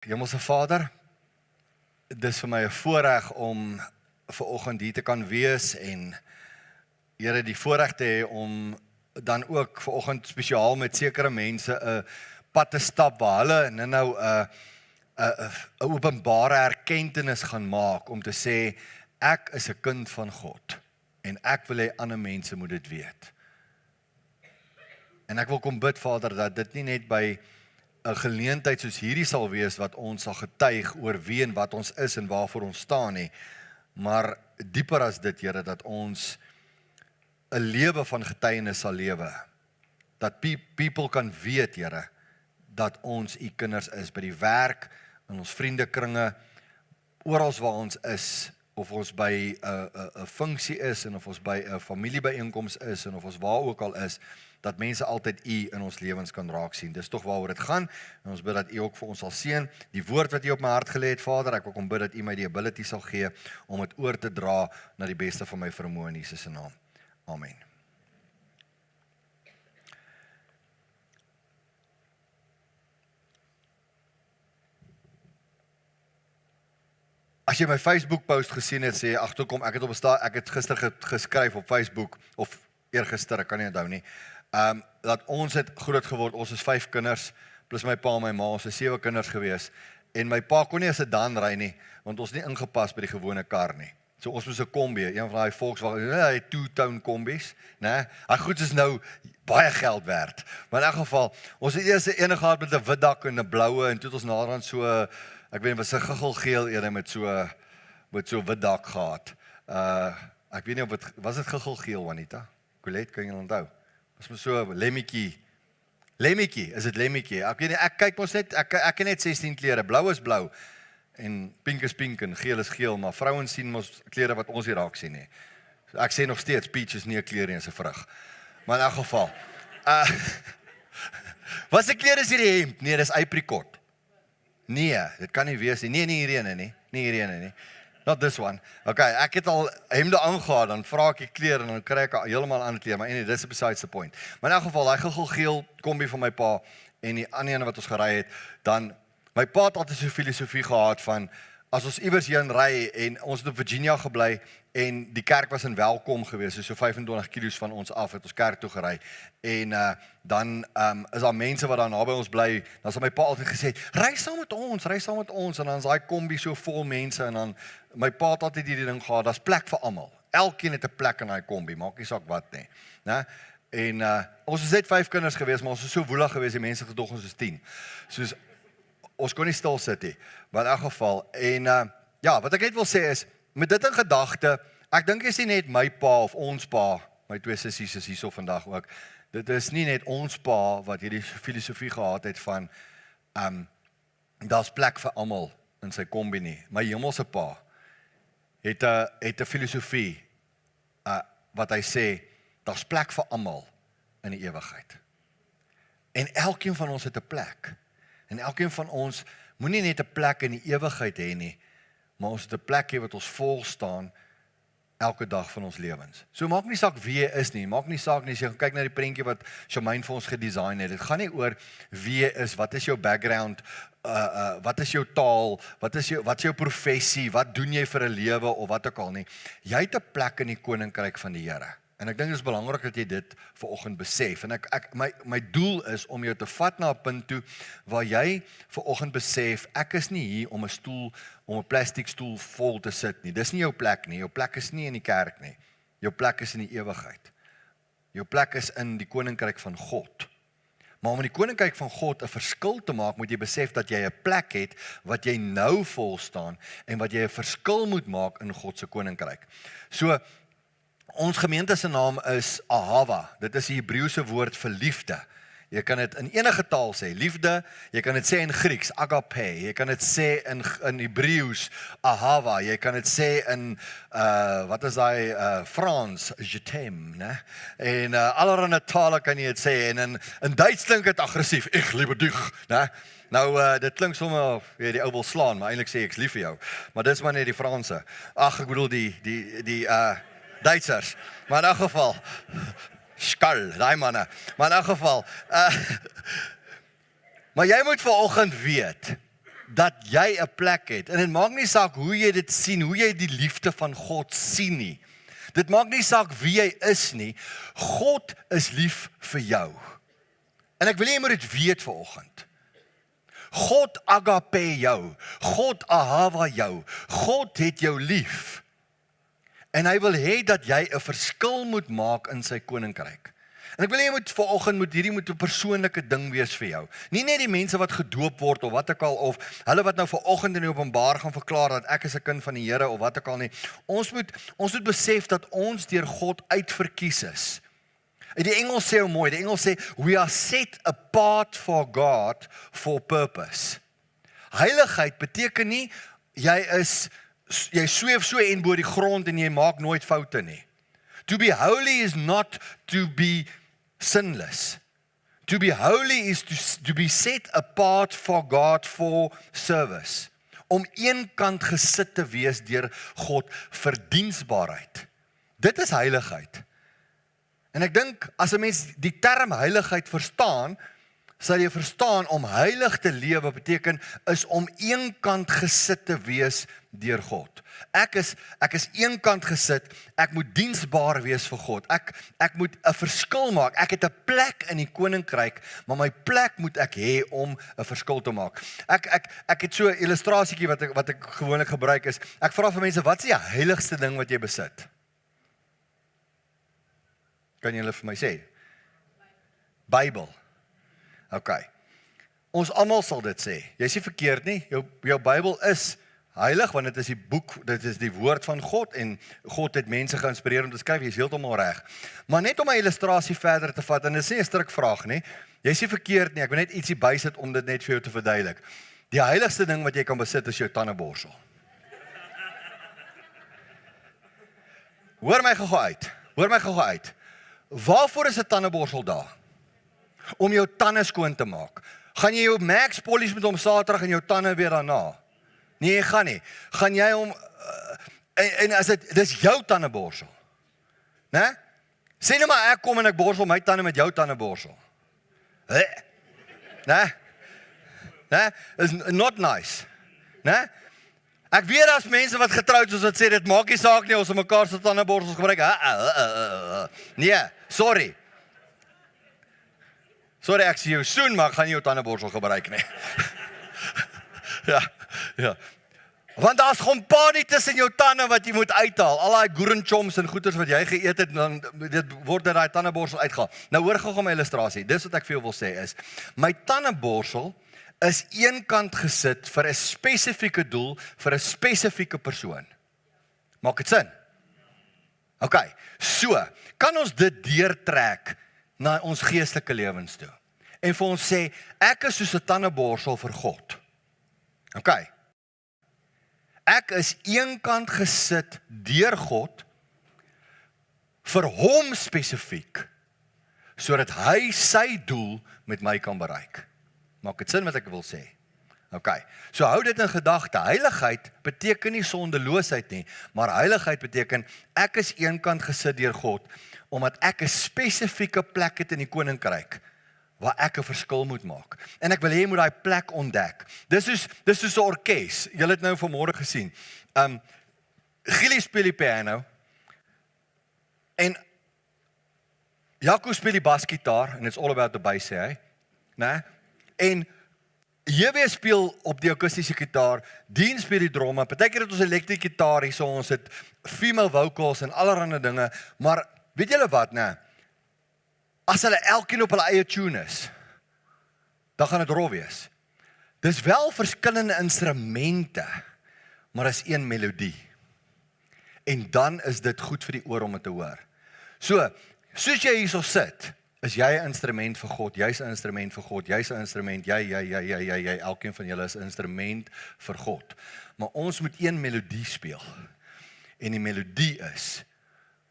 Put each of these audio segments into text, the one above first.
Hemelse Vader, dis vir my 'n voorreg om vanoggend hier te kan wees en Here die voorreg te hê om dan ook vanoggend spesiaal met sekere mense 'n pad te stap waar hulle nou 'n openbare erkenning gaan maak om te sê ek is 'n kind van God en ek wil hê ander mense moet dit weet. En ek wil kom bid, Vader, dat dit nie net by 'n geleentheid soos hierdie sal wees wat ons sal getuig oor wie en wat ons is en waarvoor ons staan nie, maar dieper as dit, Here, dat ons 'n lewe van getuienis sal lewe. Dat people kan weet, Here, dat ons u kinders is by die werk, in ons vriendekringe, oral waar ons is, of ons by 'n funksie is en of ons by 'n familiebyeenkoms is en of ons waar ook al is, dat mense altyd u in ons lewens kan raak sien. Dis tog waaroor dit gaan, en ons bid dat u ook vir ons sal seën. Die woord wat u op my hart gelê het, Vader, ek wil kom bid dat u my die ability sal gee om dit oor te dra na die beste van my vermoë in Jesus se naam. Amen. As jy my Facebook post gesien het, sê agterkom, ek het gister geskryf op Facebook, of eergister, ek kan nie onthou nie, dat ons het groot geword, ons is 5 kinders, plus my pa en my ma, ons is 7 kinders gewees, en my pa kon nie as 'n sedan ry nie, want ons nie ingepas by die gewone kar nie. So ons moes 'n kombi, een van die Volkswagen, hy 2-tone kombis, né? Hy goed is nou baie geld werd. Maar in elk geval, ons het eers 'n ene gehad met 'n wit dak en 'n bloue, en toe het ons naderhand so, ek weet nie, was 'n guggelgeel ene met so wit dak gehad. Ek weet nie of het, was dit guggelgeel, Juanita? Colette, kan jy onthou? Was maar so lemmetjie, is dit lemmetjie? Ek weet nie, ek kyk mos net, ek het net 16 klere, blou is blou, en pink is pink, en geel is geel, maar vrouens sien mos klere wat ons nie raak sien nie. So ek sê nog steeds, peach is nie 'n kleur nie, is 'n vrug. Maar in elk geval, wat se kleur is hierdie hemp? Nee, dis apricot. Nee, dit kan nie wees nie. Nee, nie hierdie ene nie. Nie hierdie ene nie. Not this one. Okay, ek het al hemde aangegaan, dan vra ek die kleur en dan kry ek heeltemal ander kleur, maar anyway, dis besides the point. Maar in elk geval, daai guggelgeel kombi van my pa en die ander ene wat ons gery het, dan my pa het altyd so filosofie gehad van as ons iewers heen ry en ons het op Virginia gebly en die kerk was in Welkom gewees, so 25 kilos van ons af het ons kerk toe gery. En dan is daar mense wat daar naby ons bly, dan sal my pa altyd gesê, ry saam met ons, en dan is daai kombi so vol mense, en dan my pa het altyd hierdie ding gehad, daar's plek vir almal. Elkeen het 'n plek in daai kombi, maak nie saak wat nie, né? En ons is net 5 kinders gewees, maar ons is so woelig gewees, die mense gedog ons is 10. Soos ons kon nie stil sit nie, maar in elk geval, en ja, wat ek net wil sê is, met dit in gedagte, ek dink is nie net my pa of ons pa, my 2 sissies is hierso vandag ook, dit is nie net ons pa wat hierdie filosofie gehad het van, daar's plek vir almal in sy kombi nie. My hemelse pa het 'n filosofie, wat hy sê, daar's plek vir almal in die ewigheid. En elkeen van ons het 'n plek. En elkeen van ons moenie net 'n plek in die ewigheid hê nie, maar ons het 'n plek hê wat ons vol staan elke dag van ons lewens. So maak nie saak wie jy is nie, maak nie saak nie, as jy kyk na die prentjie wat Shamaine vir ons gedesign het, dit gaan nie oor wie jy is, wat is jou background, wat is jou taal, wat is jou professie, wat doen jy vir 'n lewe of wat ook al nie. Jy het 'n plek in die koninkryk van die Here. En ek dink dit is belangrik dat jy dit vanoggend besef. En my doel is om jou te vat na 'n punt toe waar jy vanoggend besef, ek is nie hier om 'n plastiek stoel vol te sit nie. Dis nie jou plek nie. Jou plek is nie in die kerk nie. Jou plek is in die ewigheid. Jou plek is in die koninkryk van God. Maar om in die koninkryk van God 'n verskil te maak, moet jy besef dat jy 'n plek het wat jy nou vol staan en wat jy 'n verskil moet maak in God se koninkryk. So ons gemeente se naam is Ahava. Dit is die Hebreëse woord vir liefde. Jy kan dit in enige taal sê, liefde. Jy kan dit sê in Grieks, agape. Jy kan dit sê in Hebreëus, Ahava. Jy kan dit sê in wat is daai Frans, je t'aime, né? En allerlei tale kan jy dit sê. En in Duits klink dit aggressief. Ich liebe dich, né? Nou, dit klink sommer, die ou wil slaan, maar eintlik sê ek's lief vir jou. Maar dis maar net die Franse. Ag, ek bedoel die Duitsers. Maar in elk geval, skal, daai manne. Maar in elk geval, maar jy moet vanoggend weet, dat jy 'n plek het. En dit maak nie saak hoe jy dit sien, hoe jy die liefde van God sien nie. Dit maak nie saak wie jy is nie. God is lief vir jou. En ek wil jy moet dit weet vanoggend. God agape jou. God ahava jou. God het jou lief. En hy wil hê dat jy 'n verskil moet maak in sy koninkryk. En ek wil jy moet vanoggend hierdie moet 'n persoonlike ding wees vir jou. Nie net die mense wat gedoop word of wat ook al, of hulle wat nou vanoggend in die openbaar gaan verklaar dat ek is 'n kind van die Here of wat ook al nie. Ons moet besef dat ons deur God uitverkies is. Die Engels sê hoe mooi, die Engels sê, we are set apart for God for purpose. Heiligheid beteken nie, jy sweef so en bo die grond en jy maak nooit foute nie. To be holy is not to be sinless. To be holy is to be set apart for God for service. Om eenkant gesit te wees deur God vir diensbaarheid. Dit is heiligheid. En ek dink, as 'n mens die term heiligheid verstaan, sal jy verstaan om heilig te lewe beteken is om eenkant gesit te wees deur God. Ek is eenkant gesit, ek moet diensbaar wees vir God. Ek moet 'n verskil maak. Ek het 'n plek in die koninkryk, maar my plek moet ek hê om 'n verskil te maak. Ek het so 'n illustrasietjie wat ek gewoonlik gebruik is. Ek vra vir mense, wat is die heiligste ding wat jy besit? Kan julle vir my sê? Bybel. OK. Ons almal sal dit sê. Jy sê verkeerd nie. Jou Bybel is heilig want dit is die boek, dit is die woord van God en God het mense geïnspireer om te skryf. Jy is heeltemal reg. Maar net om 'n illustrasie verder te vat en dit is nie 'n strikvraag nie. Jy sê verkeerd nie. Ek wil net ietsie bysit om dit net vir jou te verduidelik. Die heiligste ding wat jy kan besit is jou tandeborsel. Hoor my gou uit. Waarvoor is 'n tandeborsel daar? Om jou tande skoon te maak. Gaan jy jou Max polish met hom Saterdag en jou tande weer daarna? Nee, jy gaan nie. Gaan jy hom en as dis jou tandeborsel. Né? Sê nou maar ek kom en ek borsel my tande met jou tandeborsel. Né? Is not nice. Né? Ek weet daar's mense wat getroud soos wat sê dit maak nie saak nie ons mekaar se tandeborsels gebruik. Nee, sorry. Sorry, ek sê jou soon, maar ek gaan nie jou tandeborsel gebruik nie. Ja. Want daar's gompanie tussen jou tande wat jy moet uithaal. Al daai goerenchoms en goeters wat jy geëet het, dan dit word uit daai tandeborsel uitgehaal. Nou hoor gou my illustrasie. Dis wat ek vir jou wil sê is, my tandeborsel is eenkant gesit vir 'n spesifieke doel, vir 'n spesifieke persoon. Maak dit sin? OK. So, kan ons dit deurtrek na ons geestelike lewens toe? En vir ons sê, ek is soos 'n tandeborsel vir God. OK. Ek is eenkant gesit deur God vir hom spesifiek, sodat hy sy doel met my kan bereik. Maak dit sin wat ek wil sê? OK. So hou dit in gedagte. Heiligheid beteken nie sondeloosheid nie, maar heiligheid beteken ek is eenkant gesit deur God omdat ek 'n spesifieke plek het in die koninkryk waar ek 'n verskil moet maak. En ek wil hê jy moet daai plek ontdek. Dis soos 'n orkes. Julle het nou vanmôre gesien. Gilly speel die piano en Jaco speel die basgitaar en it's all about the bass, sê hy. Né? En JW speel op die akoestiese gitaar, Dean speel die drome. Partykeer het ons elektriese gitaar hier, so ons het female vocals en allerlei dinge, maar weet julle wat, né? As hulle elkeen op hulle eie tune is, dan gaan dit rof wees. Dis wel verskillende instrumente, maar is een melodie. En dan is dit goed vir die oor om dit te hoor. So, soos jy hierso sit, is jy 'n instrument vir God, jy's 'n instrument vir God, jy's 'n instrument, jy, elkeen van julle is 'n instrument vir God. Maar ons moet een melodie speel. En die melodie is,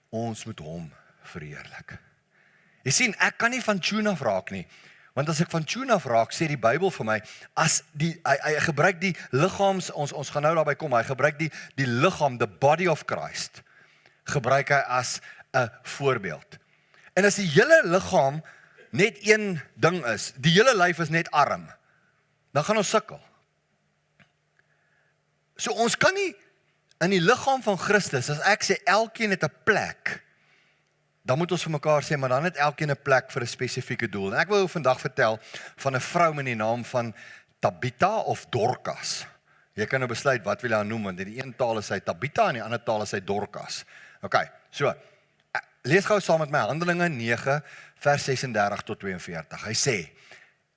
ons moet hom verheerlik. Jy sien, ek kan nie van tune af raak nie, want as ek van tune af raak, sê die Bybel vir my, as hy gebruik die liggaams, ons gaan nou daarby kom, hy gebruik die liggaam, the body of Christ, gebruik hy as 'n voorbeeld. En as die hele liggaam net een ding is, die hele lyf is net arm, dan gaan ons sukkel. So ons kan nie in die liggaam van Christus, as ek sê elkeen het 'n plek, dan moet ons vir mekaar sê, maar dan het elkeen 'n plek vir 'n spesifieke doel. En ek wil jou vandag vertel van 'n vrou met die naam van Tabitha of Dorcas. Jy kan nou besluit wat wil jy haar noem, want in die een taal is sy Tabitha en in die ander taal is sy Dorcas. Okay, so, lees gou saam met my Handelinge 9, vers 36 tot 42. Hy sê,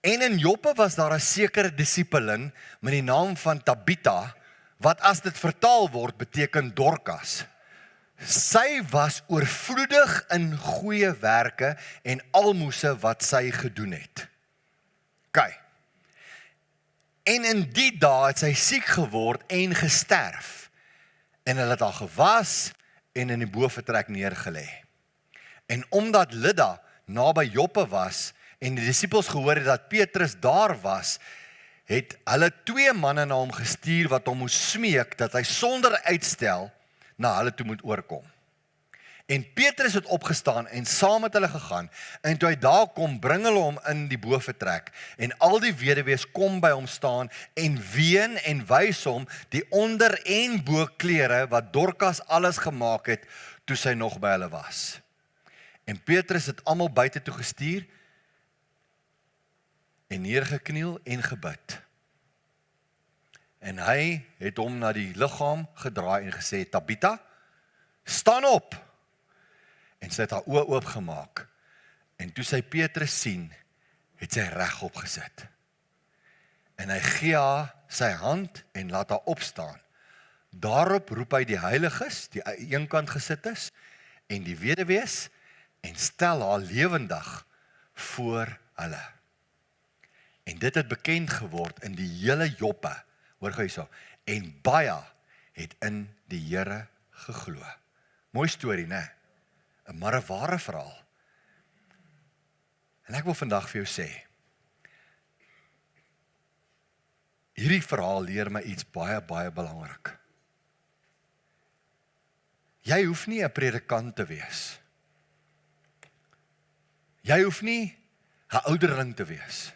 en in Joppe was daar 'n sekere disipelin met die naam van Tabitha, wat as dit vertaal word, beteken Dorcas. Sy was oorvloedig in goeie werke en almoese wat sy gedoen het. Okay. En in die dae het sy siek geword en gesterf. En hulle het haar gewas en in die boventrek neergelê. En omdat Lydda naby Joppe was en die disippels gehoor het dat Petrus daar was, het hulle 2 manne na hom gestuur wat hom moes smeek dat hy sonder uitstel na hulle toe moet oorkom. En Petrus het opgestaan en saam met hulle gegaan, en toe hy daar kom, bring hulle hom in die boventrek, en al die weduwees kom by hom staan, en ween en wys hom die onder- en boklere wat Dorcas alles gemaak het, toe sy nog by hulle was. En Petrus het almal buite toe gestuur, en neergekniel en gebid. En hy het hom na die liggaam gedraai en gesê, Tabitha, staan op. En sy het haar oë oopgemaak. En toe sy Petrus sien, het sy regop gesit. En hy gee haar sy hand en laat haar opstaan. Daarop roep hy die heiliges, die aan een kant gesit is, en die weduwees, en stel haar lewendig voor hulle. En dit het bekend geword in die hele Joppe, hoor gou hierso, en baie het in die Here geglo. Mooi storie, né? Maar 'n ware verhaal. En ek wil vandag vir jou sê, hierdie verhaal leer my iets baie, baie belangrik. Jy hoef nie 'n predikant te wees. Jy hoef nie 'n ouderling te wees.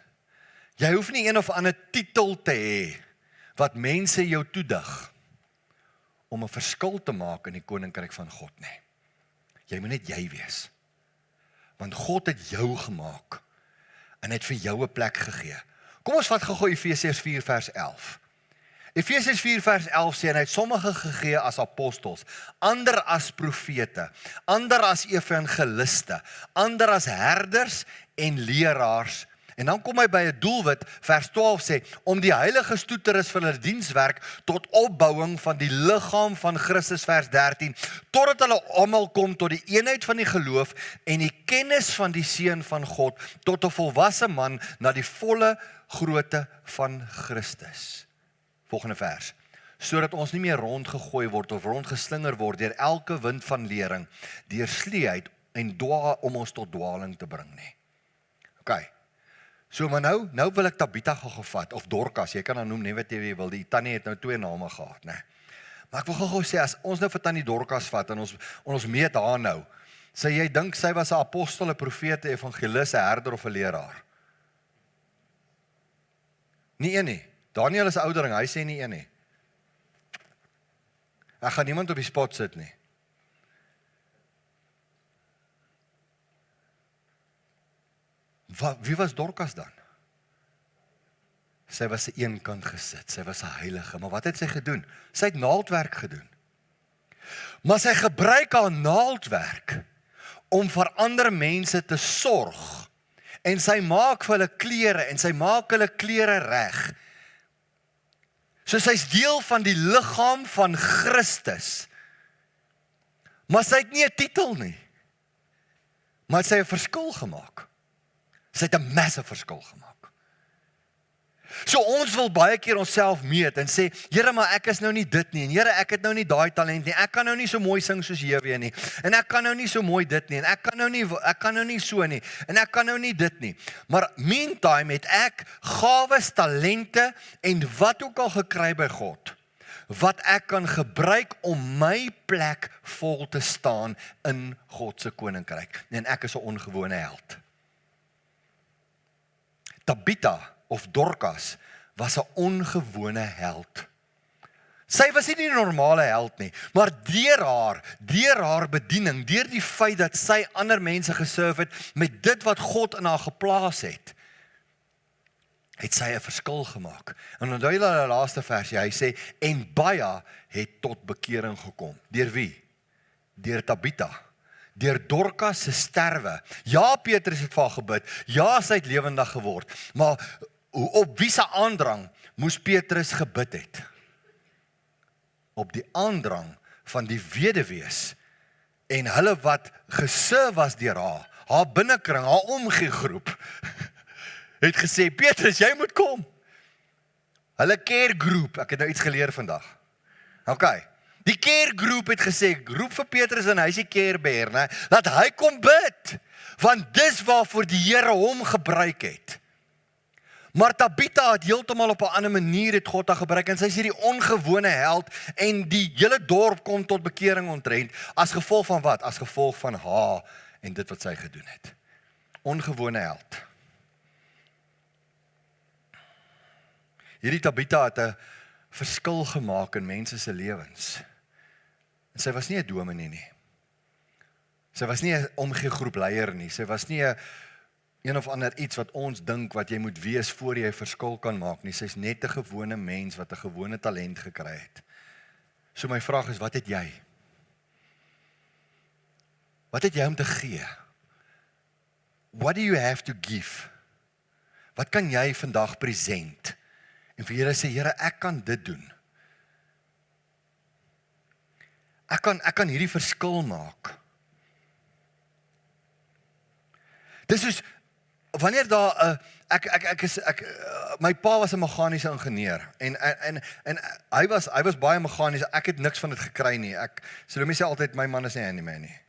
Jy hoef nie een of ander titel te hê wat mense jou toedig om 'n verskil te maak in die koninkryk van God nie. Jy moet net jy wees. Want God het jou gemaak en het vir jou 'n plek gegee. Kom ons vat gou Efesiërs 4 vers 11. Efesiërs 4 vers 11 sê, en hy het sommige gegee as apostels, ander as profete, ander as evangeliste, ander as herders en leraars. En dan kom hy by 'n doelwit, vers 12 sê, om die heiliges toe te rus vir hulle dienswerk tot opbouing van die liggaam van Christus, vers 13, totdat hulle almal kom tot die eenheid van die geloof en die kennis van die Seun van God, tot 'n volwasse man na die volle grootte van Christus. Volgende vers. Sodat ons nie meer rondgegooi word of rondgeslinger word deur elke wind van lering, deur sleeheid en om ons tot dwaling te bring nie. Okay. So, maar nou wil ek Tabitha gevat, of Dorcas, jy kan haar noem, net wat jy wil, die tannie het nou 2 name gehad, né? Maar ek wil gou sê, as ons nou vir tannie Dorcas vat, en ons meet haar nou, sê jy dink sy was 'n apostel, 'n profeet, 'n evangelis, 'n herder of 'n leraar? Nie een nie. Daniel is 'n ouderling, hy sê nie een nie. Ek gaan niemand op die spot sit nie. Wie was Dorcas dan? Sy was aan een kant gesit, sy was 'n heilige, maar wat het sy gedoen? Sy het naaldwerk gedoen. Maar sy gebruik haar naaldwerk om vir ander mense te sorg. En sy maak vir hulle klere en sy maak hulle klere reg. So sy's deel van die liggaam van Christus. Maar sy het nie 'n titel nie. Maar sy het 'n verskil gemaak. Sy het 'n massive verskil gemaak. So ons wil baie keer onsself meet en sê, Here, maar ek is nou nie dit nie, en Here, ek het nou nie daai talent nie, ek kan nou nie so mooi sing soos JW nie, en ek kan nou nie so mooi dit nie, en ek kan nou nie so nie, en ek kan nou nie dit nie. Maar meantime het ek gawes, talente en wat ook al gekry by God, wat ek kan gebruik om my plek vol te staan in God se koninkryk. En ek is 'n ongewone held. Tabitha of Dorcas was 'n ongewone held. Sy was nie die normale held nie, maar deur haar bediening, deur die feit dat sy ander mense geserve het met dit wat God in haar geplaas het sy 'n verskil gemaak. En onthou jy die laaste versie, hy sê, en baie het tot bekering gekom. Deur wie? Deur Tabitha. Deur Dorcas se sterwe. Ja, Petrus het vir haar gebid. Ja, sy het lewendig geword. Maar op wie se aandrang moes Petrus gebid het? Op die aandrang van die weduwees en hulle wat geserve was deur haar binnekring, haar omgee-groep, het gesê, Petrus, jy moet kom. Hulle care group, ek het nou iets geleer vandag. Okay. Die care group het gesê, roep vir Petrus en hy is die care bear, né? Laat hy kom bid, want dis waarvoor die Here hom gebruik het. Maar Tabitha het heeltemal op 'n ander manier het God haar gebruik, en sy is hierdie ongewone held, en die hele dorp kom tot bekering ontrent, as gevolg van wat? As gevolg van haar, en dit wat sy gedoen het. Ongewone held. Hierdie Tabitha het 'n verskil gemaak in mense se lewens. En sy was nie 'n dominee nie. Sy was nie 'n omgee-groep leier nie. Sy was nie 'n een of ander iets wat ons dink wat jy moet wees voor jy 'n verskil kan maak nie. Sy's net 'n gewone mens wat 'n gewone talent gekry het. So my vraag is, wat het jy? Wat het jy om te gee? What do you have to give? Wat kan jy vandag present? En vir Here sê, Here, ek kan dit doen. Ek kan hierdie verskil maak. Dis soos wanneer daar my pa was 'n meganiese ingenieur en hy was baie meganies. Ek het niks van dit gekry nie. Salome sê altyd my man is nie handyman nie.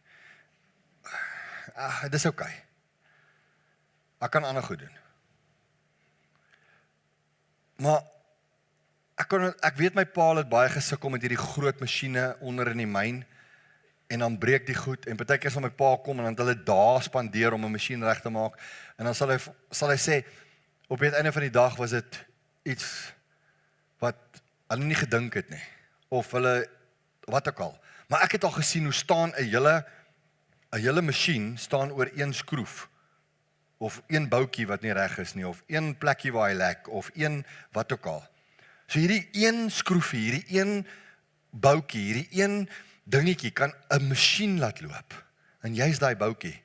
Dis okay. Ek kan ander goed doen. Maar ek weet my pa het baie gesukkel met hierdie groot masjiene onder in die myn. En dan breek die goed, en partykeer sal my pa kom, en dan het hulle dae spandeer om 'n masjien reg te maak, en dan sal hy sê, op die einde van die dag was dit iets, wat hulle nie gedink het nie, of hulle, wat ook al. Maar ek het al gesien hoe staan 'n hele masjien, staan oor een skroef, of een boutjie wat nie reg is nie, of een plekkie waar hy lek, of een, wat ook al. So hierdie een skroefie, hierdie een boutjie, hierdie een dingetjie kan 'n masjien laat loop. En jy's daai boutjie.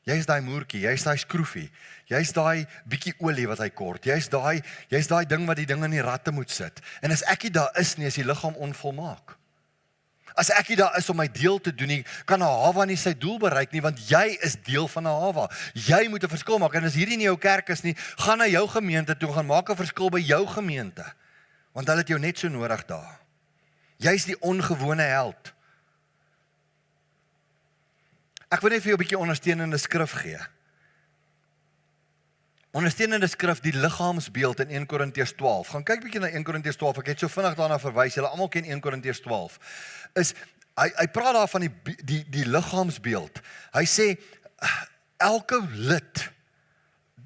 Jy's daai moertjie, jy's daai skroefie. Jy's daai bietjie olie wat hy kort. Jy's daai ding wat die ding in die ratte moet sit. En as ek nie daar is nie, is die liggaam onvolmaak. As ek nie daar is om my deel te doen nie, kan 'n Hawa nie sy doel bereik nie, want jy is deel van 'n Hawa. Jy moet 'n verskil maak. En as hierdie nie jou kerk is nie, gaan na jou gemeente toe, gaan maak 'n verskil by jou gemeente. Want hulle het jou net so nodig daar. Jy's die ongewone held. Ek wil net vir jou 'n bietjie ondersteunende skrif gee. Ondersteunende skrif, die liggaamsbeeld in 1 Korintiërs 12. Gaan kyk bietjie na 1 Korintiërs 12. Ek het so vinnig daarna verwys. Julle almal ken 1 Korintiërs 12. Hy praat daar van die liggaamsbeeld. Hy sê elke lid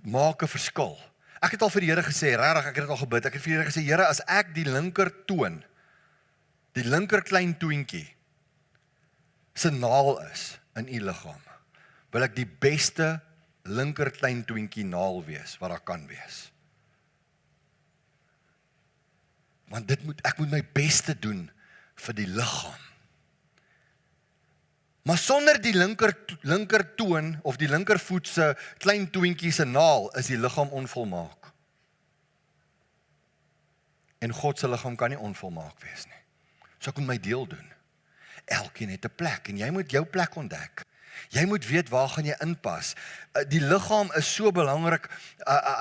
maak 'n verskil. Ek het al vir die Here gesê, regtig, ek het dit al gebid. Ek het vir die Here gesê, Here, as ek die linker toon, die linker klein toentjie se naal is in u liggaam, wil ek die beste linker klein toentjie naal wees wat daar kan wees. Want ek moet my beste doen vir die liggaam. Maar sonder die linker toon of die linkervoet se klein toentjie se naal is die liggaam onvolmaak. En God se liggaam kan nie onvolmaak wees nie. So ek moet my deel doen. Elkeen het 'n plek en jy moet jou plek ontdek. Jy moet weet waar gaan jy inpas. Die liggaam is so belangrik.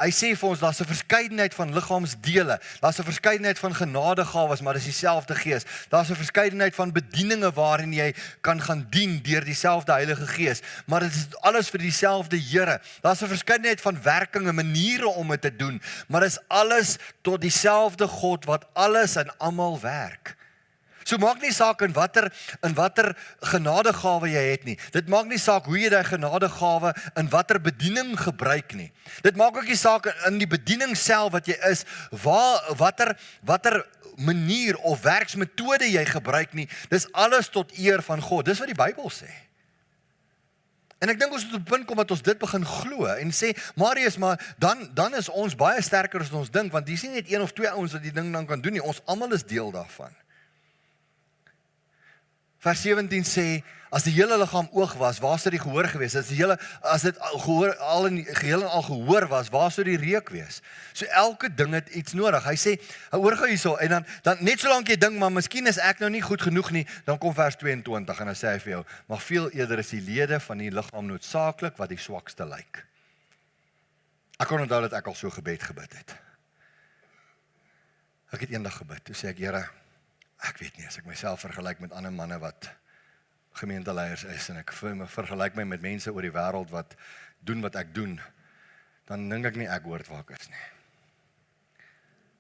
Hy sê vir ons, daar's 'n verskeidenheid van liggaamsdele. Daar's 'n verskeidenheid van genadegawes, maar dis dieselfde Gees. Daar's 'n verskeidenheid van bedieninge waarin jy kan gaan dien deur dieselfde Heilige Gees, maar dit is alles vir dieselfde Here. Daar's 'n verskeidenheid van werkinge, maniere om dit te doen, maar dis alles tot dieselfde God wat alles en almal werk. So maak nie saak in watter genadegawe jy het nie. Dit maak nie saak hoe jy daai genadegawe in watter bediening gebruik nie. Dit maak ook nie saak in die bediening self wat jy is, watter manier of werksmetode jy gebruik nie. Dis alles tot eer van God. Dis wat die Bybel sê. En ek dink ons moet op 'n punt kom dat ons dit begin glo en sê, Marius, maar dan is ons baie sterker as ons dink, want dis nie net een of twee ouens wat die ding dan kan doen nie. Ons almal is deel daarvan. Vers 17 sê, as die hele liggaam oog was, waar sou die gehoor gewees? As dit gehoor al in geheel en al gehoor was, waar sou die reuk wees? So elke ding het iets nodig. Hy sê, hoor gou hierso, en dan net solank jy dink, maar miskien is ek nou nie goed genoeg nie, dan kom vers 22 en dan sê hy vir jou, maar veel eerder is die lede van die liggaam noodsaaklik wat die swakste lyk. Ek kon onthou dat ek al so gebed het. Ek het eendag gebid, toe sê ek, Here, ek weet nie, as ek myself vergelyk met ander manne wat gemeenteleiers is, en ek vergelyk my met mense oor die wêreld wat doen wat ek doen, dan dink ek nie ek hoort waar ek is nie.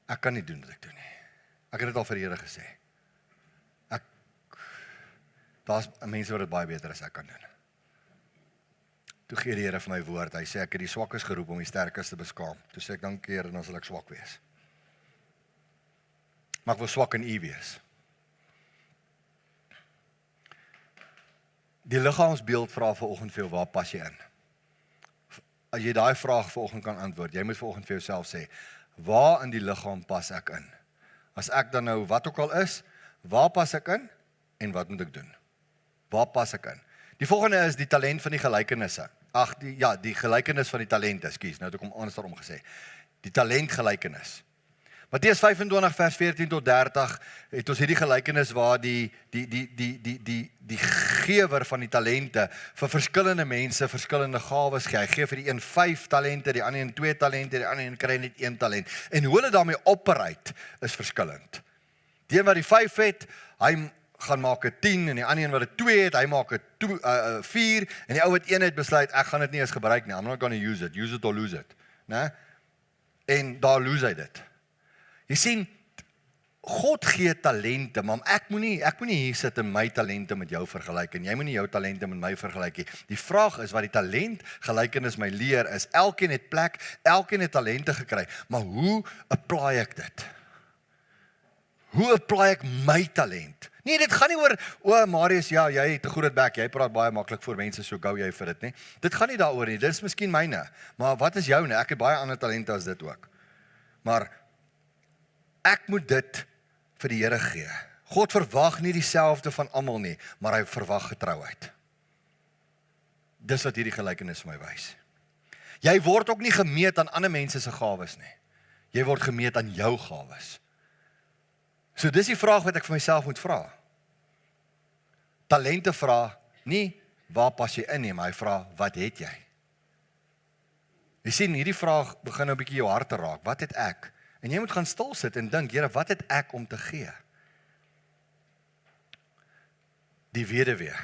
Ek kan nie doen wat ek doen nie. Ek het dit al vir die Here gesê. Daar's mense wat dit baie beter as ek kan doen. Toe gee die Here vir my woord, hy sê ek het die swakkes geroep om die sterkes te beskaam. Toe sê ek, dankie Here, dan sal ek swak wees. Maar ek wil swak in U wees. Die liggaamsbeeld vra vanoggend vir jou, waar pas jy in? As jy daai vraag vanoggend kan antwoord, jy moet vanoggend vir jouself sê, waar in die liggaam pas ek in? As ek dan nou wat ook al is, waar pas ek in en wat moet ek doen? Waar pas ek in? Die volgende is die talent van die gelykenisse. Die gelykenis van die talente, ekskuus, nou het ek hom anders daarom gesê. Die talentgelykenis. Matteus 25 vers 14 tot 30 het ons hierdie gelykenis waar die gewer van die talente vir verskillende mense verskillende gawes gee. Hy gee vir die een 5 talente, die ander een 2 talente, die ander een kry net 1 talent. En hoe hulle daarmee operate is verskillend. Die een wat die 5 het, hy gaan maak 'n 10 en die ander een wat dit 2 het, hy maak 'n 4 en die ou wat 1 het besluit ek gaan dit nie eens gebruik nie. I'm not going to use it or lose it, né? En daar lose hy dit. Jy sien, God gee talente, maar ek moet nie hier sit en my talente met jou vergelyk en jy moet nie jou talente met my vergelyk nie. Die vraag is wat die talent gelykenis my leer is, elkeen het plek, elkeen het talente gekry, maar hoe apply ek dit? Hoe apply ek my talent? Nee, dit gaan nie oor, Marius, ja, jy het 'n groot bek, jy praat baie maklik voor mense, so gou jy vir dit, nie? Dit gaan nie daaroor nie, dit is miskien myne, maar wat is joune? Ek het baie ander talente as dit ook. Maar ek moet dit vir die Here gee. God verwag nie dieselfde van almal nie, maar hy verwag getrouheid. Dis wat hierdie gelykenis vir my wys. Jy word ook nie gemeet aan ander mense se gawes nie. Jy word gemeet aan jou gawes. So dis die vraag wat ek vir myself moet vra. Talente vra nie waar pas jy in nie, maar hy vra wat het jy? Jy sien, hierdie vraag begin nou 'n bietjie jou hart te raak. Wat het ek? En jy moet gaan stil sit en dink, Here, wat het ek om te gee? Die weduwee,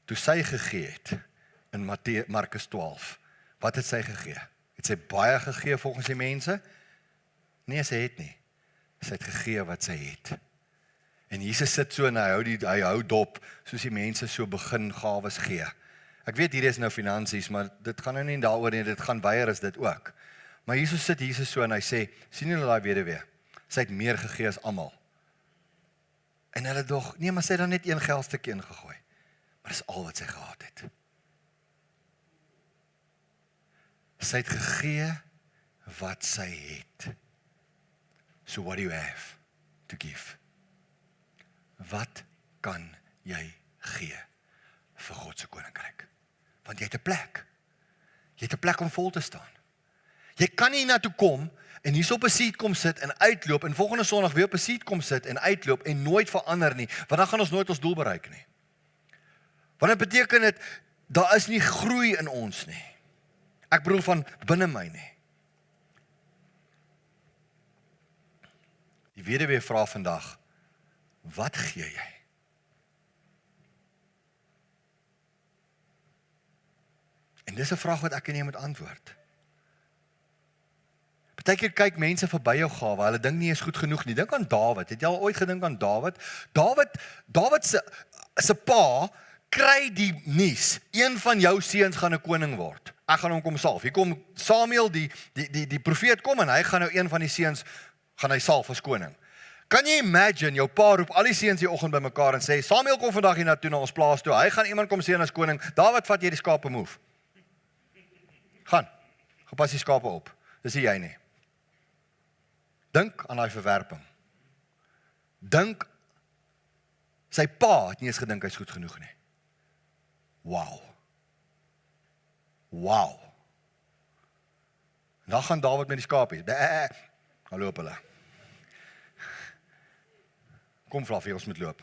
toe sy gegee het in Markus 12, wat het sy gegee? Het sy baie gegee volgens die mense? Nee, sy het nie. Sy het gegee wat sy het. En Jesus sit so en hy hou dop, soos die mense so begin gawes gee. Ek weet hier is nou finansies, maar dit gaan nou nie daaroor nie, dit gaan weier as dit ook. Maar Jesus sit so en hy sê, sien julle daai weduwee? Sy het meer gegee as almal. En hulle dog, nee, maar sy het dan net 1 geldstukkie ingegooi. Maar dis al wat sy gehad het. Sy het gegee wat sy het. So what do you have to give? Wat kan jy gee vir God se koninkryk? Want jy het 'n plek. Jy het 'n plek om vol te staan. Jy kan nie na toe kom en hier op 'n seat kom sit en uitloop en volgende Sondag weer op 'n seat kom sit en uitloop en nooit verander nie, want dan gaan ons nooit ons doel bereik nie. Want dit beteken dit, daar is nie groei in ons nie. Ek bedoel van binne my nie. Die weduwee vra vandag, wat gee jy? En dis 'n vraag wat ek en jy moet antwoord. Partykeer kyk mense verby jou gawe, hulle dink nie is goed genoeg nie. Dink aan Dawid. Het jy al ooit gedink aan Dawid? Dawid se pa kry die nuus, een van jou seuns gaan 'n koning word. Ek gaan hom kom salf. Hier kom Samuel, die profeet kom en hy gaan nou een van die seuns gaan hy salf as koning. Kan jy imagine, jou pa roep al die seuns die oggend bymekaar en sê, Samuel kom vandag hier na toe na ons plaas toe. Hy gaan iemand kom seën as koning. Dawid, vat jy die skape move. Gaan pas die skape op. Dis nie jy nie. Dink aan daai verwerping. Dink, sy pa het nie eens gedink hy's goed genoeg nie. Wow. Dan gaan Dawid met die skaapie. Hallo op hulle. Kom Fluffy, ons moet loop.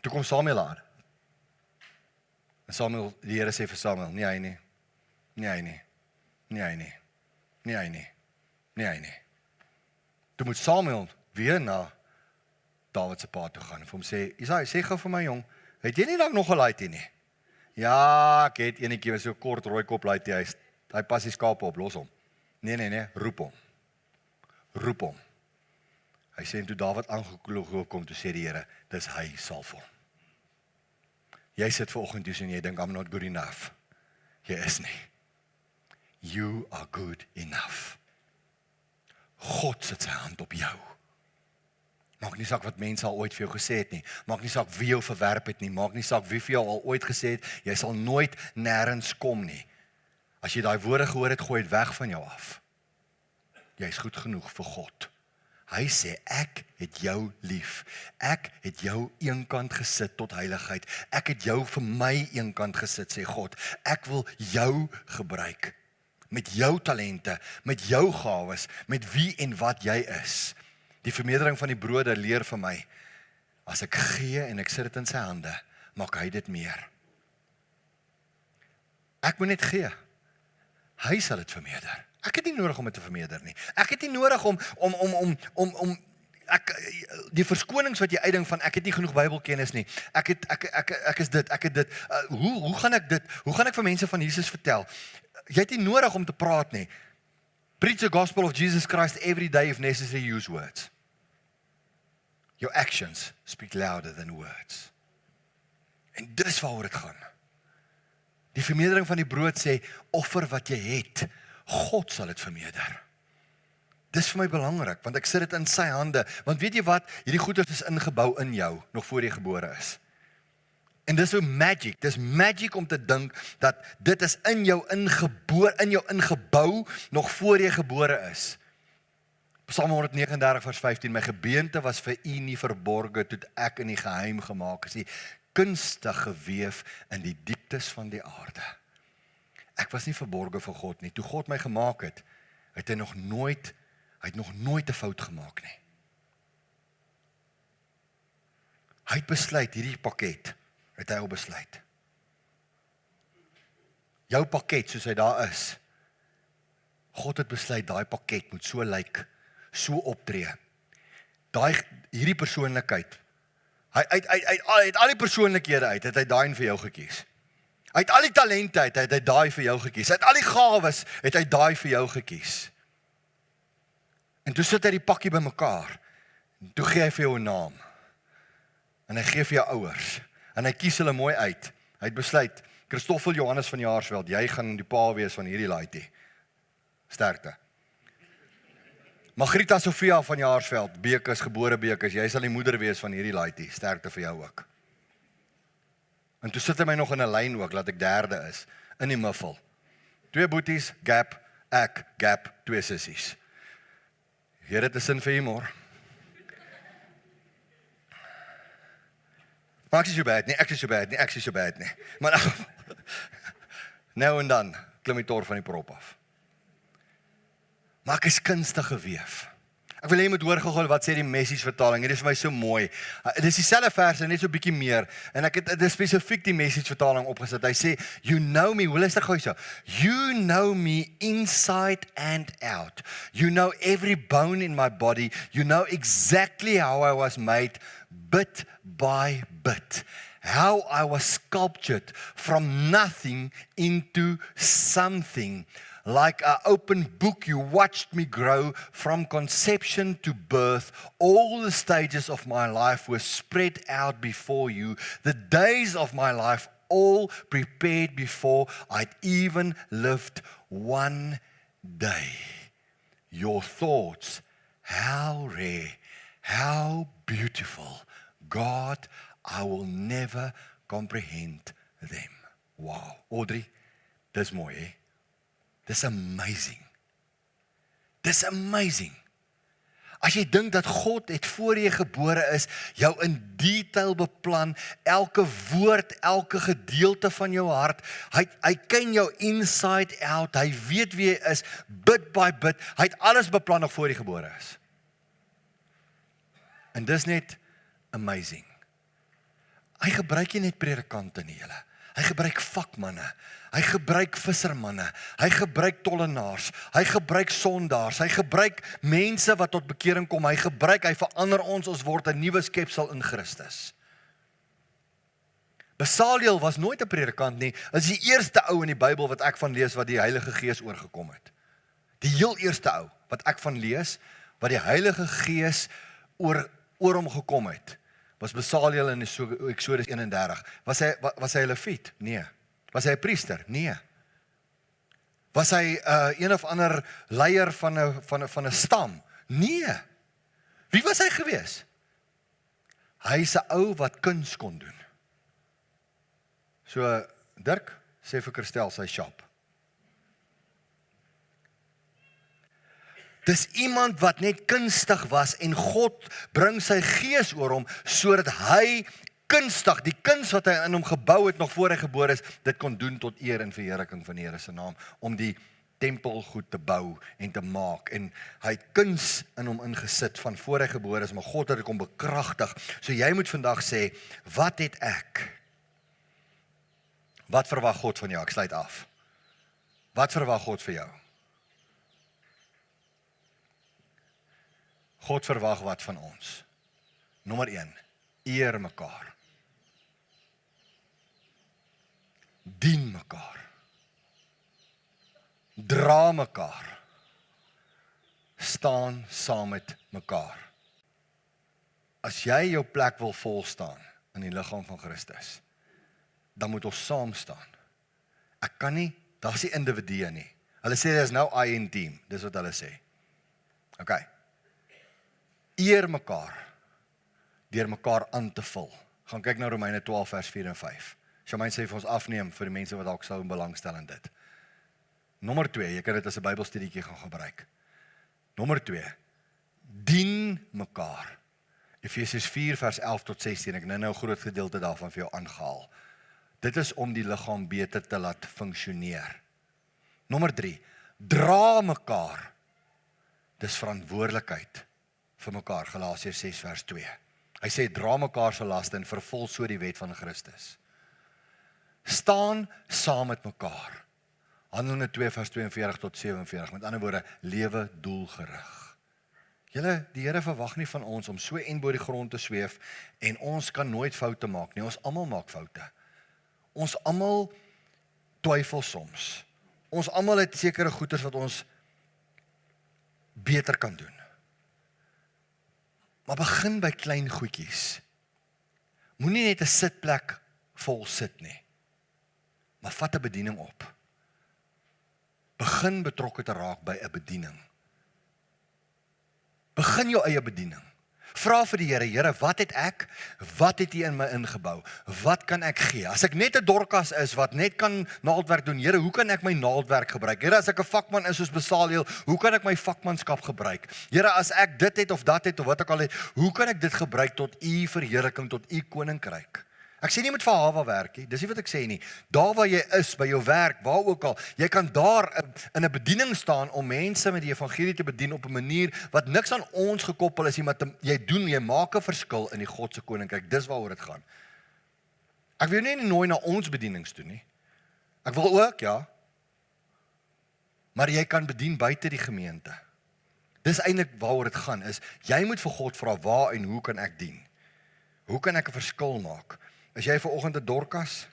Toe kom Samuel aan. En Samuel, die Here sê vir Samuel, nie hy nie. Toe moet Samuel weer na Dawid se pa toe gaan en vir hom sê, Isaai, sê gou vir my jong, het jy nie dalk nog 'n laaitjie nie? Ja, ek het enetjie met so 'n kort rooi kop laaitjie, hy pas die skape op, los hom. Nee, roep hom. Hy sê, en toe Dawid aangeklop kom, toe sê die Here, dis hy salf hom. Jy sit vanoggend hier en jy dink, I'm not good enough. Jy is nie. You are good enough. God sit sy hand op jou. Maak nie saak wat mense al ooit vir jou gesê het nie. Maak nie saak wie jou verwerp het nie. Maak nie saak wie vir jou al ooit gesê het, jy sal nooit nêrens kom nie. As jy daai woorde gehoor het, gooi dit weg van jou af. Jy is goed genoeg vir God. Hy sê, ek het jou lief. Ek het jou eenkant gesit tot heiligheid. Ek het jou vir my eenkant gesit, sê God. Ek wil jou gebruik. Met jou talente, met jou gawes, met wie en wat jy is. Die vermeerdering van die brode leer vir my, as ek gee en ek sit dit in sy hande, maak hy dit meer. Ek moet net gee. Hy sal dit vermeerder. Ek het nie nodig om dit te vermeerder nie. Ek het nie nodig om die verskonings wat jy uitdink van ek het nie genoeg Bybelkennis nie. Ek is dit, ek het dit. Hoe gaan ek dit? Hoe gaan ek vir mense van Jesus vertel? Jy het nie nodig om te praat nie. Preach the gospel of Jesus Christ every day if necessary, use words. Your actions speak louder than words. En dis waaroor dit gaan. Die vermeerdering van die brood sê, offer wat jy het, God sal dit vermeerder. Dis vir my belangrik, want ek sit dit in sy hande. Want weet jy wat, hierdie goeders is ingebou in jou, nog voor jy gebore is. En dis so magic, dis magic om te dink, dat dit is in jou ingebou, nog voor jy gebore is. Psalm 139 vers 15, my gebeente was vir u nie verborge, toe ek in die geheim gemaak is, die kunstig geweef in die dieptes van die aarde. Ek was nie verborge vir God nie. Toe God my gemaak het, het hy nog nooit 'n fout gemaak nie. Hy het besluit, hierdie pakket, het hy al besluit. Jou pakket, soos hy daar is, God het besluit, daai pakket moet so lyk, so optree. Hierdie persoonlikheid, hy het al die persoonlikhede uit, het hy daai vir jou gekies. Hy het al die talente uit, het hy daai vir jou gekies. Hy het al die gawes, het hy daai vir jou gekies. En toe sit hy die pakkie bymekaar, en toe gee hy vir jou 'n naam. En hy gee vir jou ouers, en hy kies hulle mooi uit. Hy het besluit, Christoffel Johannes van Jaarsveld, jy gaan die pa wees van hierdie laaitjie. Sterkte. Margrieta Sofia van Jaarsveld, Bekes, gebore Bekes, jy sal die moeder wees van hierdie laaitjie. Sterkte vir jou ook. En toe sit hy my nog in 'n lyn ook, laat ek derde is, in die muffel. 2 boeties, gap, ek, gap, 2 sissies. Here, dit is sin vir humor. Maar ek is so bad nie. Maar nou en dan, klim die tor van die prop af. Maar ek is kunstig geweef. Ek wil hê jy moet hoor wat sê die Message vertaling. Dit is vir my so mooi. Dit is dieselfde vers en net so 'n bietjie meer. En ek het spesifiek die Message vertaling opgesit. Hy sê, you know me, hoe luister gou hierso. You know me inside and out. You know every bone in my body. You know exactly how I was made, bit by bit. how I was sculptured from nothing into something. Like an open book, you watched me grow from conception to birth. All the stages of my life were spread out before you. The days of my life all prepared before I'd even lived one day. Your thoughts, how rare, how beautiful. God, I will never comprehend them. Wow. Audrey, dis mooi, hè? Dis amazing. Dis amazing. As jy dink dat God het voor jy gebore is, jou in detail beplan, elke woord, elke gedeelte van jou hart, hy ken jou inside out, hy weet wie jy is, bit by bit, hy het alles beplan nog voor jy gebore is. En dis net amazing. Hy gebruik nie net predikante nie, julle. Hy gebruik vakmanne, hy gebruik vissermanne, hy gebruik tollenaars, hy gebruik sondaars, hy gebruik mense wat tot bekering kom, hy verander ons word 'n nuwe skepsel in Christus. Besaliel was nooit 'n predikant nie, is die eerste ou in die Bybel wat ek van lees wat die Heilige Gees oorgekom het. Die heel eerste ou wat ek van lees, wat die Heilige Gees oor hom gekom het. Was Besaliel in Eksodus 31. Was hy 'n leviet? Nee. Was hy 'n priester? Nee. Was hy een of ander leier van 'n stam? Nee. Wie was hy gewees? Hy is 'n ou wat kuns kon doen. So Dirk, sê vir Christel sy shop. Dis iemand wat net kunstig was en God bring sy gees oor hom sodat hy kunstig, die kuns wat hy in hom gebou het nog voor hy gebore is, dit kon doen tot eer en verheerliking van die Here se naam, om die tempel goed te bou en te maak. En hy het kuns in hom ingesit van voor hy gebore is, maar God het dit kom bekragtig. So jy moet vandag sê, wat het ek? Wat verwag God van jou? Ek sluit af. Wat verwag God vir jou? God verwag wat van ons? Nommer 1, eer mekaar. Dien mekaar. Dra mekaar. Staan saam met mekaar. As jy jou plek wil vol staan in die liggaam van Christus, dan moet ons saam staan. Ek kan nie, daar's nie individue nie. Hulle sê there's no I in team, dis wat hulle sê. Okay. Eer mekaar, deur mekaar aan te vul. Gaan kyk na Romeine 12 vers 4 en 5. Shamaine sê vir ons afneem vir die mense wat dalk sou belangstel in dit. Nommer 2, jy kan dit as 'n Bybelstudietjie gaan gebruik. Nommer 2, dien mekaar. Efesiërs 4 vers 11 tot 16, ek nou 'n groot gedeelte daarvan vir jou aangehaal. Dit is om die liggaam beter te laat funksioneer. Nommer 3, dra mekaar. Dis verantwoordelikheid vir mekaar, Galasiërs 6 vers 2. Hy sê, dra mekaar se laste en vervul so die wet van Christus. Staan saam met mekaar. Handelinge 2 vers 42 tot 47, met ander woorde, lewe doelgerig. Julle, die Here verwag nie van ons om so en bo die grond te zweef, en ons kan nooit foute maak nie, ons almal maak foute. Ons almal twyfel soms. Ons almal het sekere goeders wat ons beter kan doen. Maar begin by klein goedjies. Moenie net 'n sitplek vol sit nie. Maar vat 'n bediening op. Begin betrokke te raak by 'n bediening. Begin jou eie bediening. Vra vir die Here, Here, wat het ek? Wat het U in my ingebou? Wat kan ek gee? As ek net 'n Dorcas is wat net kan naaldwerk doen, Here, hoe kan ek my naaldwerk gebruik? Here, as ek 'n vakman is soos Besaliel, hoe kan ek my vakmanskap gebruik? Here, as ek dit het of dat het of wat ek al het, hoe kan ek dit gebruik tot U verheerliking, tot U koninkryk? Ek sê nie met verhaal werk nie, dis nie wat ek sê nie. Daar waar jy is, by jou werk, waar ook al, jy kan daar in 'n bediening staan om mense met die evangelie te bedien op 'n manier wat niks aan ons gekoppel is nie, maar jy maak 'n verskil in die God se koninkryk. Dis waaroor dit gaan. Ek wil nie nooi na ons bedienings toe nie. Ek wil ook, ja. Maar jy kan bedien buite die gemeente. Dis eintlik waaroor dit gaan, is jy moet vir God vra, waar en hoe kan ek dien? Hoe kan ek 'n verskil maak? Is jy vanoggend 'n Dorcas?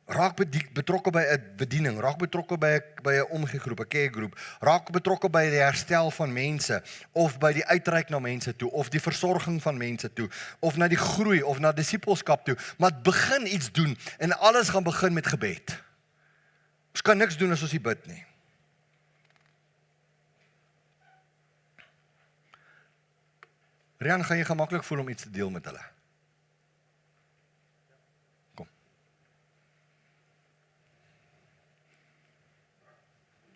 Raak betrokke by 'n bediening, raak betrokke by 'n omgiegroep, 'n caregroep, raak betrokke by die herstel van mense, of by die uitreik na mense toe, of die versorging van mense toe, of na die groei, of na disippelskap toe, maar begin iets doen, en alles gaan begin met gebed. Ons kan niks doen as ons nie bid nie. Rian, gaan jy gemaklik voel om iets te deel met hulle? Kom.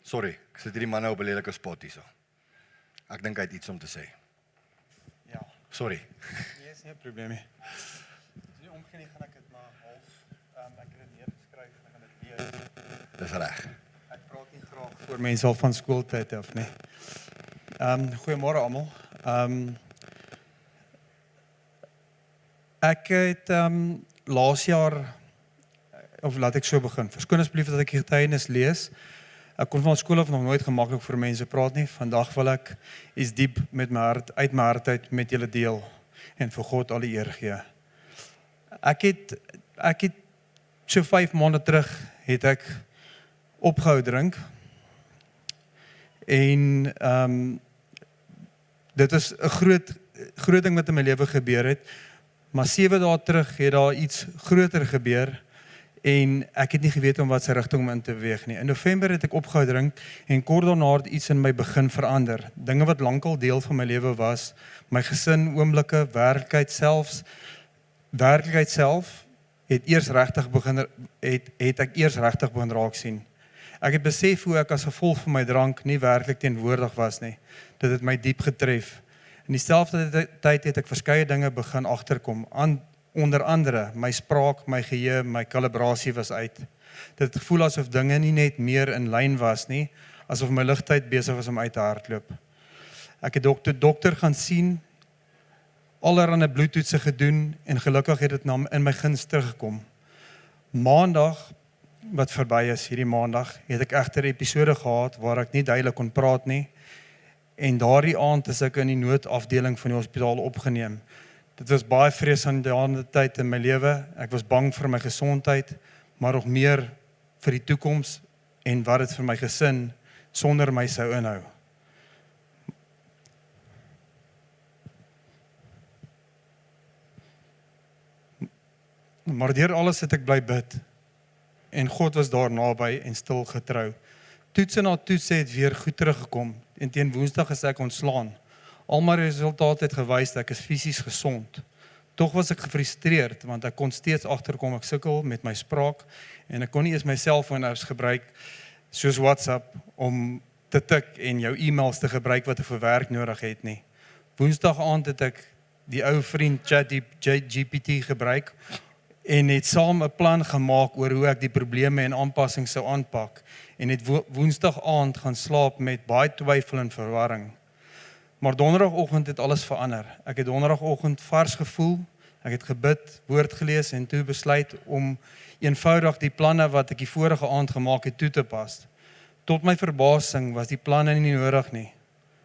Sorry, ek sit hierdie man nou op 'n lelike spot hierso. Ek dink hy het iets om te sê. Ja. Sorry. Nee, is nie 'n probleem nie. As jy omgee nie, gaan ek dit maar half, ek het dit neergeskryf en ek gaan dit lees. Dis reg. Ek praat nie graag voor mense al van skooltyd af nie. Goeiemôre almal. Ek het laas jaar, of laat ek so begin, verskoon asseblief dat ek die getuienis lees. Ek kon van skool af nog nooit gemaklik vir mense praat nie. Vandag wil ek iets diep met my hart, uit my hart uit met julle deel en vir God al die eer gee. Ek het so 5 maande terug het ek opgehou drink. En dit is 'n groot ding wat in my lewe gebeur het. Maar 7 dae terug het daar iets groter gebeur en ek het nie geweet om wat se rigting om in te beweeg nie. In November het ek opgehou drink en kort daarna het iets in my begin verander. Dinge wat lankal deel van my lewe was, my gesin, oomblikke, werklikheid self het ek eers regtig begin raak sien. Ek het besef hoe ek as gevolg van my drank nie werklik teenwoordig was nie. Dit het my diep getref. In dieselfde tyd het ek verskeie dinge begin agterkom. Onder andere, my spraak, my geheue, my kalibrasie was uit. Dit het gevoel asof dinge nie net meer in lyn was nie, asof my ligtyd besig was om uit te hardloop. Ek het dokter gaan sien, allerhande bloedtoetse gedoen en gelukkig het dit in my guns teruggekom. Maandag, wat verby is, hierdie maandag, het ek egter 'n episode gehad waar ek nie duidelik kon praat nie. En daardie aand is ek in die noodafdeling van die hospitaal opgeneem. Dit was baie vreesaanjaende tyd in my lewe. Ek was bang vir my gesondheid, maar nog meer vir die toekoms en wat dit vir my gesin sonder my sou inhou. Maar deur alles het ek bly bid. En God was daar naby en stil getrou. Toets na toets het weer goed teruggekom en teen Woensdag is ek ontslaan. Al my resultate het gewys dat ek is fisies gesond. Tog was ek gefrustreerd want ek kon steeds agterkom ek sukkel met my spraak en ek kon nie eens my selfoon-apps gebruik soos WhatsApp om te tik en jou e-mails te gebruik wat ek vir werk nodig het nie. Woensdag aand het ek die ou vriend ChatGPT gebruik en het saam 'n plan gemaak oor hoe ek die probleme en aanpassings sou aanpak en het Woensdag aand gaan slaap met baie twyfel en verwarring. Maar donderdagoggend het alles verander. Ek het donderdagoggend vars gevoel, ek het gebid, woord gelees en toe besluit om eenvoudig die planne wat ek die vorige aand gemaak het toe te pas. Tot my verbasing was die planne nie nodig nie.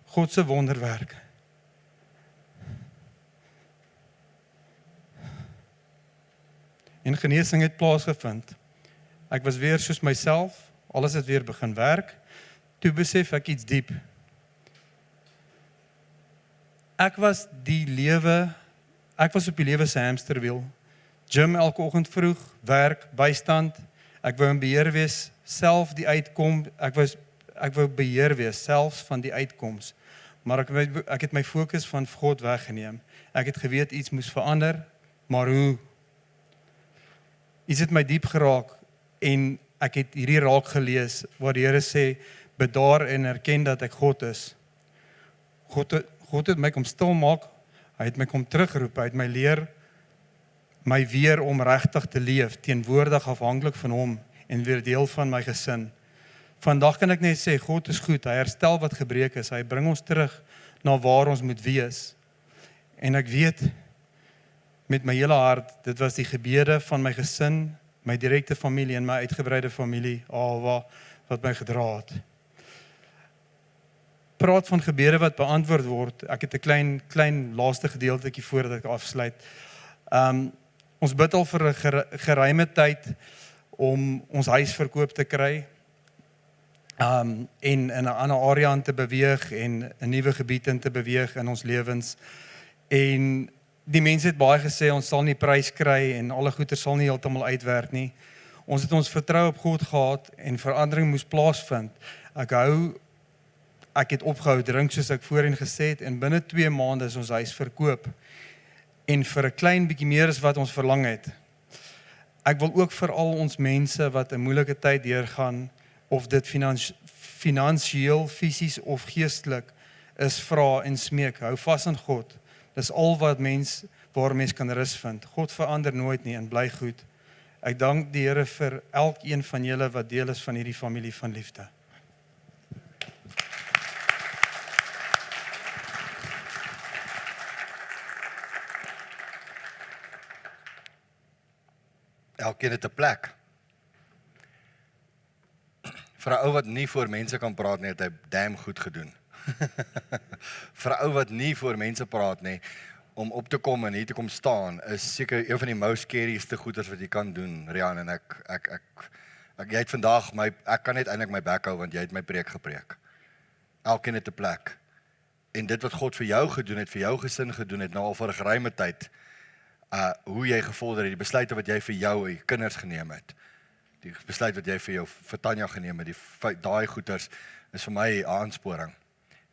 God se wonderwerk. En genesing het plaasgevind. Ek was weer soos myself, alles het weer begin werk. Toe besef ek iets diep. Ek was op die lewe se hamsterwiel. Gym elke oggend vroeg, werk, bystand. Ek wou in beheer wees, self die uitkom. Ek wou beheer wees, selfs van die uitkoms. Maar ek het my fokus van God weggeneem. Ek het geweet iets moes verander, maar hoe? Iets het my diep geraak en ek het hierdie raak gelees waar die Here sê, bedaar en erken dat ek God is. God het my kom stil maak, hy het my kom terugroep, hy het my leer, my weer om regtig te leef, teenwoordig afhanklik van hom en weer deel van my gesin. Vandag kan ek net sê, God is goed, hy herstel wat gebreek is, hy bring ons terug na waar ons moet wees. En ek weet, met my hele hart, dit was die gebede van my gesin, my direkte familie en my uitgebreide familie, wat my gedra het. Praat van gebede wat beantwoord word, ek het 'n klein laaste gedeeltjie voordat ek afsluit. Ons bid al vir 'n geruime tyd om ons huis verkoop te kry. En in 'n ander area in te beweeg en 'n nuwe gebied in te beweeg in ons lewens. En die mense het baie gesê ons sal nie prys kry en alle goeder sal nie heeltemal uitwerk nie. Ons het ons vertrou op God gehad en verandering moes plaasvind. Ek het opgehou drink soos ek voorheen gesê het en binne 2 maande is ons huis verkoop. En vir 'n klein bietjie meer as wat ons verlang het. Ek wil ook vir al ons mense wat 'n moeilike tyd deurgaan, of dit finansiëel, fisies of geestelik is, vra en smeek, hou vas aan God. Dis al waar mens kan rus vind. God verander nooit nie en bly goed. Ek dank die Here vir elkeen van julle wat deel is van hierdie familie van liefde. Elkeen het 'n plek. Vir 'n ou wat nie voor mense kan praat nie, het hy damn goed gedoen. Vir 'n ou wat nie voor mense praat nie, om op te kom en hier te kom staan, is seker een van die most scarieste goeders wat jy kan doen, Rian, en jy het vandag ek kan net eintlik my bek hou, want jy het my preek gepreek. Elkeen het 'n plek. En dit wat God vir jou gedoen het, vir jou gesin gedoen het, nou al vir 'n geruime tyd, hoe jy gevorder het, die besluite wat jy vir jou en kinders geneem het, die besluit wat jy vir Tanya geneem het, daai goeders is vir my 'n aansporing.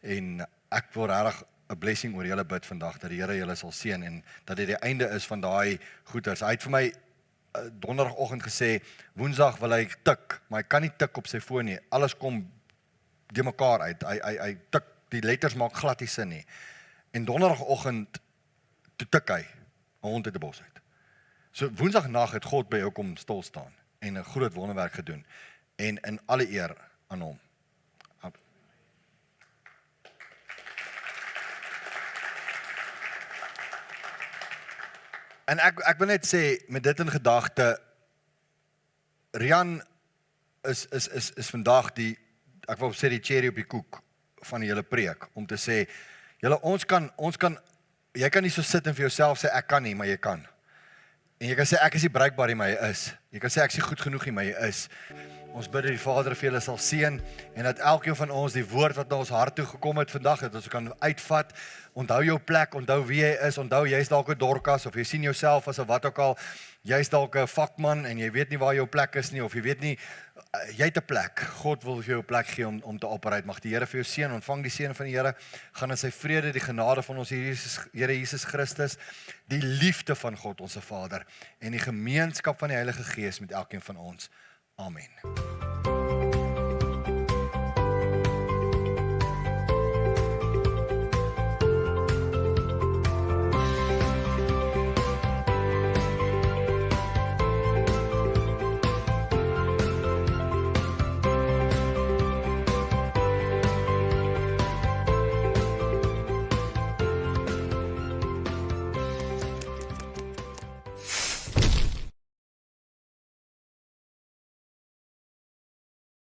En ek wil regtig 'n blessing oor julle bid vandag, dat die Here julle sal seën en dat dit die einde is van daai goeders. Hy het vir my donderdagoggend gesê, woensdag wil hy tik, maar hy kan nie tik op sy foon nie. Alles kom de mekaar uit. Hy tik, die letters maak glad nie sin nie. En donderdagoggend toe tik hy 'n hond uit die bos uit. So woensdagnag het God by jou kom stil staan en 'n groot wonderwerk gedoen. En in alle eer aan hom. En ek wil net sê, met dit in gedagte, Rian is vandag ek wil sê die cherry op die koek van die hele preek, om te sê, jy kan nie so sit en vir jouself sê, ek kan nie, maar jy kan. En jy kan sê, ek is nie bruikbaar nie, maar jy is. Jy kan sê, ek is nie goed genoeg nie, maar jy is. Ons bid dat die Vader vir julle sal seën, en dat elkeen van ons die woord wat na ons hart toe gekom het vandag, dat ons kan uitvat. Onthou jou plek, onthou wie jy is, onthou jy's dalk 'n Dorcas, of jy sien jouself as 'n wat ook al, jy's dalk 'n vakman, en jy weet nie waar jou plek is nie, of jy weet nie, jy het 'n plek. God wil vir jou 'n plek gee om te operate. Mag die Here vir jou seën, ontvang die seën van die Here, gaan in sy vrede, die genade van ons Here Jesus Christus, die liefde van God ons Vader, en die gemeenskap van die Heilige Gees met elkeen van ons. Amen.